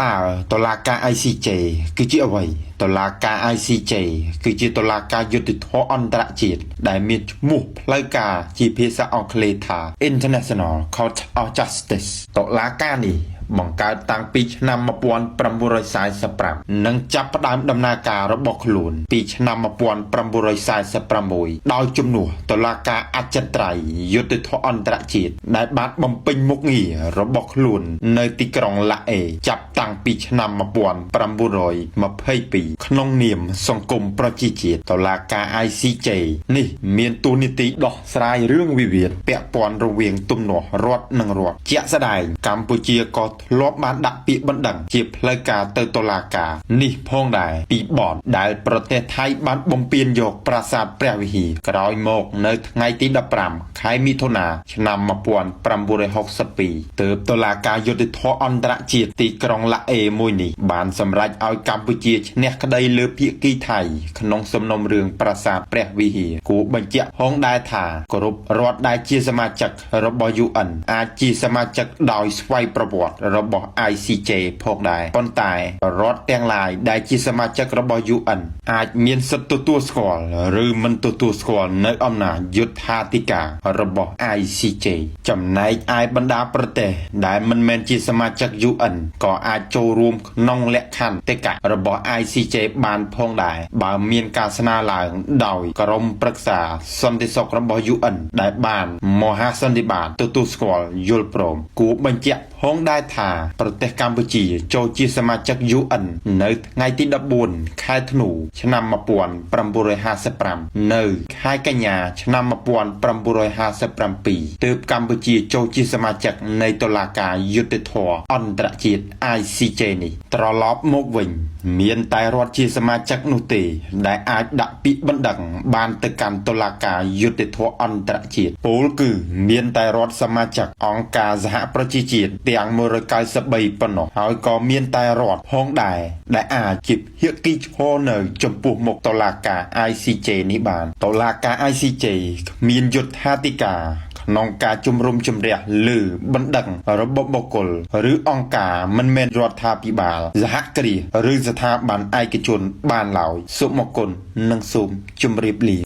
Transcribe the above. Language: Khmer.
ตาตลาการ ICJ คือจีเอาไว้ตลาการ ICJ คือจีตลาการยุติธรรมอันตรจิตได้มีมุกรายการจีภาษาอังกฤษថា International Court of Justice ตลาการนี้បង្កើតតាំងពីឆ្នាំ1945និងចាប់ផ្ដើមដំណើរការរបស់ខ្លួនពីឆ្នាំ1946ដោយជំនួសតុលាការអចិន្ត្រៃយ៍យុត្តិធម៌អន្តរជាតិដែលបានបំពេញមុខងាររបស់ខ្លួននៅទីក្រុងឡាអេចាប់តាំងពីឆ្នាំ1922ក្នុងនាមសង្គមប្រជាជាតិតុលាការ ICJ នេះមានតួនាទីដោះស្រាយរឿងវិវាទពាក់ព័ន្ធរវាងទំនាស់រដ្ឋនិងរដ្ឋជាក់ស្ដែងកម្ពុជាក៏ធ្លាប់បានដាក់ពាក្យបណ្ដឹងជាផ្លូវការទៅតុលាការនេះផងដែរពីបទដែលប្រទេសថៃបានបំពេញយកប្រាសាទព្រះវិហារក្រោយមកនៅថ្ងៃទី15ខែមិថុនាឆ្នាំ1962ទើបតុលាការយុត្តិធម៌អន្តរជាតិទីក្រុងឡាអេមួយនេះបានសម្រេចឲ្យកម្ពុជាឈ្នះក្តីលើភាគីថៃក្នុងសំណុំរឿងប្រាសាទព្រះវិហារគួរបញ្ជាក់ផងដែរថាគ្រប់រដ្ឋដែលជាសមាជិករបស់ UN អាចជាសមាជិកដោយស្វ័យប្រវត្តិរបស់ ICJ ផងដែរប៉ុន្តែរដ្ឋទាំងឡាយដែលជាសមាជិករបស់ UN អាចមានសិទ្ធិទទួលស្គាល់ឬមិនទទួលស្គាល់នៅអំណាចយុត្ថាធិការរបស់ ICJ ចំណែកឯបណ្ដាប្រទេសដែលមិនមែនជាសមាជិក UN ក៏អាចចូលរួមក្នុងលក្ខន្តិកៈរបស់ ICJ បានផងដែរបើមានការស្នើឡើងដោយក្រុមប្រឹក្សាសន្តិសុខរបស់ UN ដែលបានមហាសន្និបាតទទួលស្គាល់យល់ព្រមគួរបញ្ជាក់ផងដែរថាប្រទេសកម្ពុជាចូលជាសមាជិក UN នៅថ្ងៃទី14ខែធ្នូឆ្នាំ1955នៅខែកញ្ញាឆ្នាំ1957ទើបកម្ពុជាចូលជាសមាជិកនៃតុលាការយុត្តិធម៌អន្តរជាតិ ICJ នេះត្រឡប់មកវិញមានតែរដ្ឋជាសមាជិកនោះទេដែលអាចដាក់ពាក្យបណ្ដឹងបានទៅកាន់តុលាការយុត្តិធម៌អន្តរជាតិពោលគឺមានតែរដ្ឋសមាជិកអង្គការសហប្រជាជាតិទាំង193ប៉ុណ្ណោះហើយក៏មានតែរដ្ឋផងដែរដែលអាចជាភាគីឈរនៅចំពោះមុខតុលាការ ICJ នេះបានតុលាការ ICJ គ្មានយុត្ថាធិការក្នុងការជំរុំជម្រះលើបណ្ដឹងរបស់បុគ្គលឬអង្គការមិនមែនរដ្ឋាភិបាលសហគ្រាសឬស្ថាប័នឯកជនបានឡើយសូមអរគុណនិងសូមជម្រាបលា